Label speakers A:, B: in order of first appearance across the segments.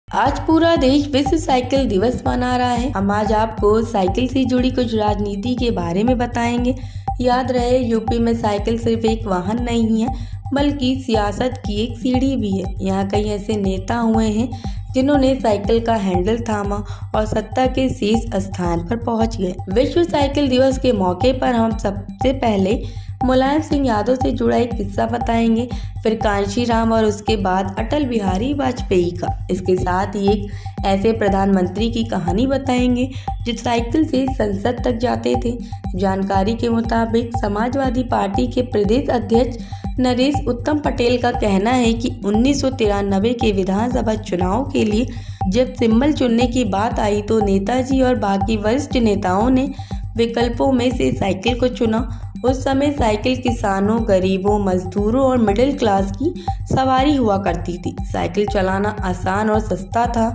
A: आज पूरा देश विश्व साइकिल दिवस मना रहा है। हम आज आपको साइकिल से जुड़ी कुछ राजनीति के बारे में बताएंगे। याद रहे, यूपी में साइकिल सिर्फ एक वाहन नहीं है बल्कि सियासत की एक सीढ़ी भी है। यहाँ कई ऐसे नेता हुए हैं जिन्होंने साइकिल का हैंडल थामा और सत्ता के शीर्ष स्थान पर पहुंच गए। विश्व साइकिल दिवस के मौके पर हम सबसे पहले मुलायम सिंह यादव से जुड़ा एक किस्सा बताएंगे, फिर कांशीराम और उसके बाद अटल बिहारी वाजपेयी का। इसके साथ ही एक ऐसे प्रधानमंत्री की कहानी बताएंगे जो साइकिल से संसद तक जाते थे। जानकारी के मुताबिक समाजवादी पार्टी के प्रदेश अध्यक्ष नरेश उत्तम पटेल का कहना है कि 1993 के विधानसभा चुनाव के लिए जब सिंबल चुनने की बात आई तो नेताजी और बाकी वरिष्ठ नेताओं ने विकल्पों में से साइकिल को चुना। उस समय साइकिल किसानों, गरीबों, मजदूरों और मिडिल क्लास की सवारी हुआ करती थी। साइकिल चलाना आसान और सस्ता था।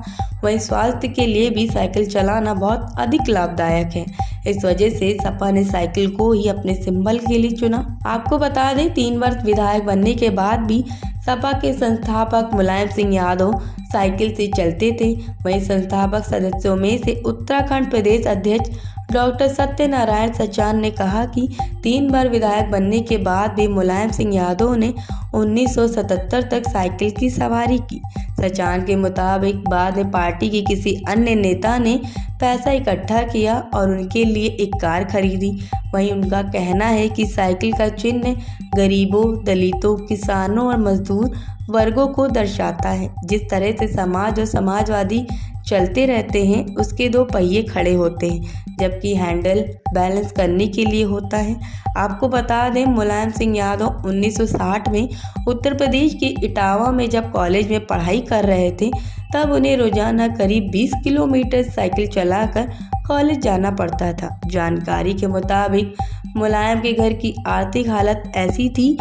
A: वहीं स्वास्थ्य के लिए भी साइकिल चलाना बहुत अधिक लाभदायक है। इस वजह से सपा ने साइकिल को ही अपने सिंबल के लिए चुना। आपको बता दें, 3 वर्ष विधायक बनने के बाद भी सपा के संस्थापक मुलायम सिंह यादव साइकिल से चलते थे। वहीं संस्थापक सदस्यों में से उत्तराखंड प्रदेश अध्यक्ष डॉक्टर सत्यनारायण सचान ने कहा कि 3 बार विधायक बनने के बाद भी मुलायम सिंह यादव ने 1977 तक साइकिल की सवारी की। सचान के मुताबिक बाद में पार्टी के किसी अन्य नेता ने पैसा इकट्ठा किया और उनके लिए एक कार खरीदी। वहीं उनका कहना है कि साइकिल का चिन्ह गरीबों, दलितों, किसानों और मजदूर वर्गों को दर्शाता है। जिस तरह से समाज और समाजवादी चलते रहते हैं, उसके 2 पहिए खड़े होते हैं, जबकि हैंडल बैलेंस करने के लिए होता है। आपको बता दें, मुलायम सिंह यादव 1960 में उत्तर प्रदेश के इटावा में जब कॉलेज में पढ़ाई कर रहे थे, तब उन्हें रोजाना करीब 20 किलोमीटर साइकिल चलाकर कॉलेज जाना पड़ता था। जानकारी के मुताबिक मुलायम के घर की आर्थिक हालत ऐसी थी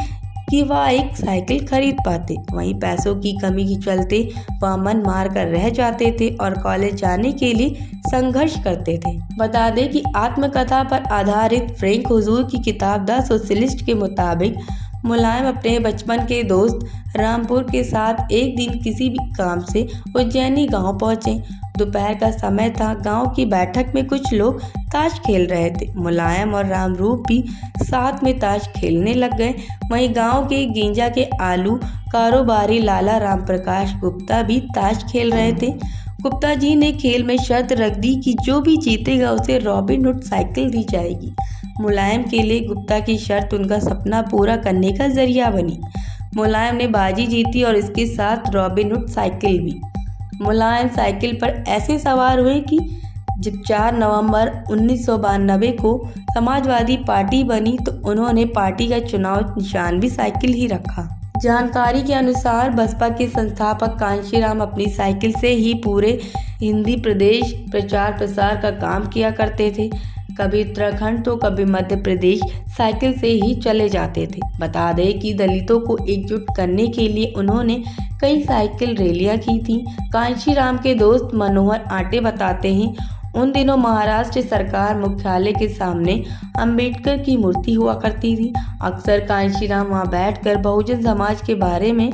A: कि वह एक साइकिल खरीद पाते। वहीं पैसों की कमी के चलते वह मन मार कर रह जाते थे और कॉलेज जाने के लिए संघर्ष करते थे। बता दें कि आत्मकथा पर आधारित फ्रैंक हुजूर की किताब द सोशलिस्ट के मुताबिक मुलायम अपने बचपन के दोस्त रामपुर के साथ एक दिन किसी भी काम से उज्जैनी गांव पहुंचे। दोपहर का समय था। गांव की बैठक में कुछ लोग ताश खेल रहे थे। मुलायम और रामरूप भी साथ में ताश खेलने लग गए। वहीं गांव के गेंजा के आलू कारोबारी लाला राम प्रकाश गुप्ता भी ताश खेल रहे थे। गुप्ता जी ने खेल में शर्त रख दी कि जो भी जीतेगा उसे रॉबिन हुड साइकिल दी जाएगी। मुलायम के लिए गुप्ता की शर्त उनका सपना पूरा करने का जरिया बनी। मुलायम ने बाजी जीती और इसके साथ रॉबिन हुड साइकिल भी। मुलायम साइकिल पर ऐसे सवार हुए कि जब 4 नवंबर 1992 को समाजवादी पार्टी बनी तो उन्होंने पार्टी का चुनाव निशान भी साइकिल ही रखा। जानकारी के अनुसार बसपा के संस्थापक कांशीराम अपनी साइकिल से ही पूरे हिंदी प्रदेश प्रचार प्रसार का काम किया करते थे। कभी उत्तराखंड तो कभी मध्य प्रदेश साइकिल से ही चले जाते थे। बता दें कि दलितों को एकजुट करने के लिए उन्होंने कई साइकिल रैलियां की थी। कांशीराम के दोस्त मनोहर आटे बताते हैं, उन दिनों महाराष्ट्र सरकार मुख्यालय के सामने अंबेडकर की मूर्ति हुआ करती थी। अक्सर कांशीराम वहां बैठकर बहुजन समाज के बारे में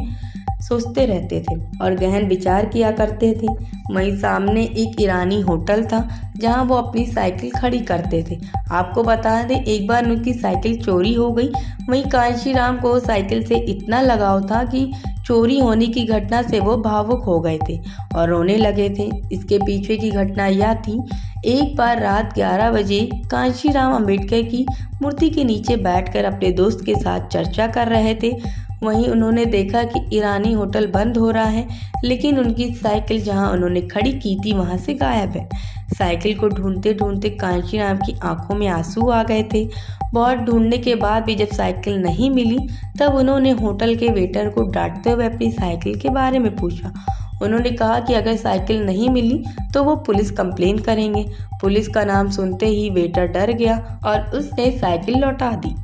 A: सोचते रहते थे और गहन विचार किया करते थे। वहीं सामने एक ईरानी होटल था जहां वो अपनी साइकिल खड़ी करते थे। आपको बता दें, एक बार उनकी साइकिल चोरी हो गई। वहीं कांशीराम को साइकिल से इतना लगाव था कि चोरी होने की घटना से वो भावुक हो गए थे और रोने लगे थे। इसके पीछे की घटना यह थी, एक बार रात 11 बजे कांशीराम अंबेडकर की मूर्ति के नीचे बैठकर अपने दोस्त के साथ चर्चा कर रहे थे। वहीं उन्होंने देखा कि ईरानी होटल बंद हो रहा है, लेकिन उनकी साइकिल जहां उन्होंने खड़ी की थी वहां से गायब है। साइकिल को ढूंढते ढूंढते कांशीराम की आंखों में आंसू आ गए थे। बहुत ढूंढने के बाद भी जब साइकिल नहीं मिली, तब उन्होंने होटल के वेटर को डांटते हुए अपनी साइकिल के बारे में पूछा। उन्होंने कहा कि अगर साइकिल नहीं मिली तो वो पुलिस कंप्लेन करेंगे। पुलिस का नाम सुनते ही वेटर डर गया और उसने साइकिल लौटा दी।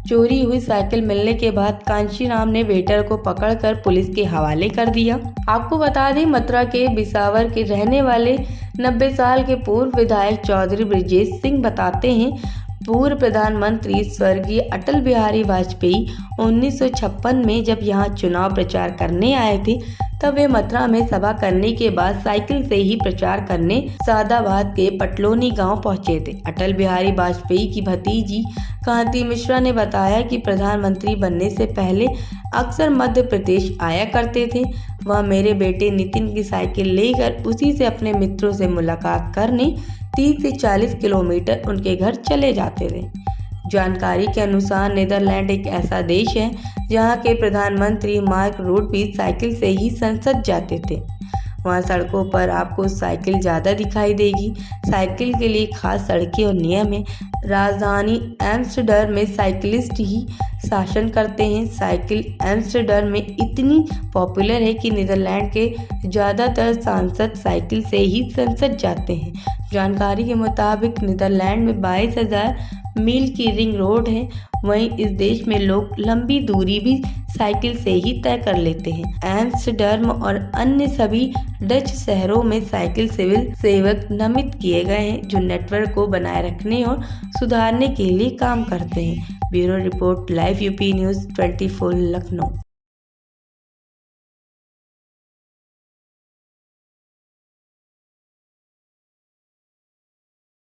A: चोरी हुई साइकिल मिलने के बाद कांशीराम ने वेटर को पकड़कर पुलिस के हवाले कर दिया। आपको बता दें, मथुरा के बिसावर के रहने वाले 90 साल के पूर्व विधायक चौधरी ब्रजेश सिंह बताते हैं, पूर्व प्रधानमंत्री स्वर्गीय अटल बिहारी वाजपेयी 1956 में जब यहाँ चुनाव प्रचार करने आए थे, तब वे मथुरा में सभा करने के बाद साइकिल से ही प्रचार करने सादाबाद के पटलोनी गांव पहुंचे थे। अटल बिहारी वाजपेयी की भतीजी कांति मिश्रा ने बताया कि प्रधानमंत्री बनने से पहले अक्सर मध्य प्रदेश आया करते थे। वह मेरे बेटे नितिन की साइकिल लेकर उसी से अपने मित्रों से मुलाकात करने 30 से 40 किलोमीटर उनके घर चले जाते थे। जानकारी के अनुसार नीदरलैंड एक ऐसा देश है जहां के प्रधानमंत्री मार्क रूट भी साइकिल से ही संसद जाते थे। वहां सड़कों पर आपको साइकिल ज़्यादा दिखाई देगी। साइकिल के लिए खास सड़कें और नियम हैं। राजधानी एम्स्टर्डम में साइकिलिस्ट ही शासन करते हैं। साइकिल एम्स्टर्डम में इतनी पॉपुलर है कि नीदरलैंड के ज़्यादातर सांसद साइकिल से ही संसद जाते हैं। जानकारी के मुताबिक नीदरलैंड में 22,000 मील की रिंग रोड है। वहीं इस देश में लोग लंबी दूरी भी साइकिल से ही तय कर लेते हैं। एम्स्टर्डम और अन्य सभी डच शहरों में साइकिल सिविल सेवक नामित किए गए हैं जो नेटवर्क को बनाए रखने और सुधारने के लिए काम करते हैं। Bureau report, live UP news 24 Lucknow.